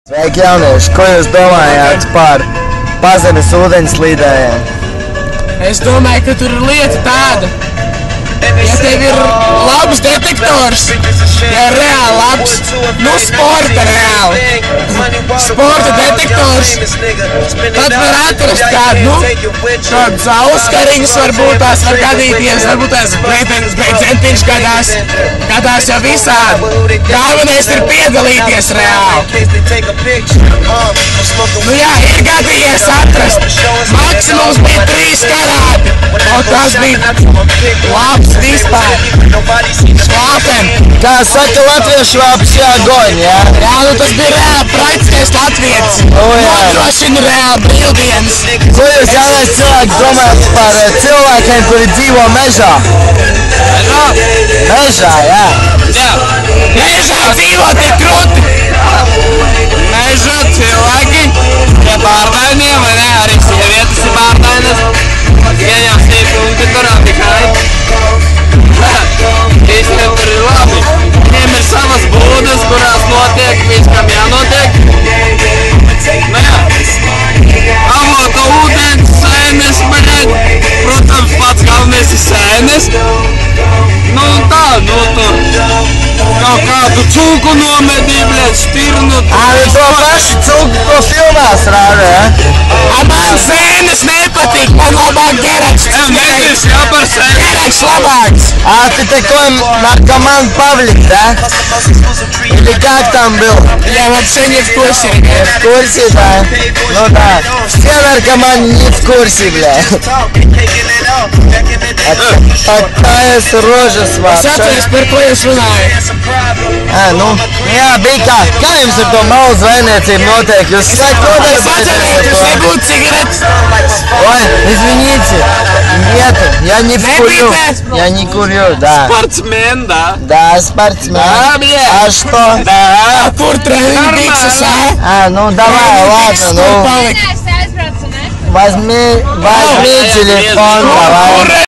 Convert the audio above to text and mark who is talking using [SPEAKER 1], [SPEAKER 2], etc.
[SPEAKER 1] Sveiki, jaunieši! Ko jūs domājāt par pazemes ūdeņu slīdējiem?
[SPEAKER 2] Es domāju, ka tur ir lieta tāda, ja tev ir labs detektors, ja ir reāli labs, sporta reāli, sporta detektors, tad var atrast kādu, tādas auskariņas varbūt tās var gadīties, varbūt tās gredzentiņš gadās jau visādi. Galvenais ir piedalīties reāli. Nu jā, ir gadījies atrast. Maksimums bija 3 karāti, un tas bija labs vispār. Slāpem.
[SPEAKER 1] Kā saka latviešu vāpes jāgoņ, jā?
[SPEAKER 2] Jā, nu tas bija reāli praktiskais latvietis. Nodrošina reāli brīvdienas.
[SPEAKER 1] Ko jūs jaunais cilvēks domājat par cilvēkiem, kuri dzīvo mežā? Mežā, jā.
[SPEAKER 2] Mežā dzīvot ir krūti. Mežā cilvēki pie bārdaiņiem, vai ne, arī sievietes ir bārdainas. Ieņem stīpunkti tur tikai. Īstenībā tur ir labi. Viņiem ir savas būdas, kurās notiek, viss, kam jānotiek. Nu jā. Avota ūdens, sēnes, protams, pats galvenais ir sēnes. Nu tā, nu tur kaut kādu cūku nomedīja, stirnu.
[SPEAKER 1] To pašu cūku, ko filmās rāda, jā?
[SPEAKER 2] Man sēnes nepatīk, man labāk Gerakšs.
[SPEAKER 3] Nezinu, kā par sēnes.
[SPEAKER 2] Gerakšs labāks.
[SPEAKER 1] Ты такой наркоман Павлик, да? Или как там был?
[SPEAKER 2] Я вообще не в курсе.
[SPEAKER 1] В курсе, да? Ну да. Все наркоманы не в курсе, бля. Такая рожа с вас.
[SPEAKER 2] Sapratu, par ko jūs runājat?
[SPEAKER 1] Nu, jā, bija kā jums ar to malu zvejniecību notiek? Jūs
[SPEAKER 2] Es atcerētu, jūs negūt cigaretes.
[SPEAKER 1] Ой, извините. Нет, я не курю. Я не курю, да.
[SPEAKER 3] Спортсмен, да?
[SPEAKER 1] Да, спортсмен.
[SPEAKER 3] Да, бля.
[SPEAKER 1] А что?
[SPEAKER 3] Да.
[SPEAKER 2] Kur treniņu bikses,
[SPEAKER 1] Ну давай, ладно, ну. Возьми телефон, давай.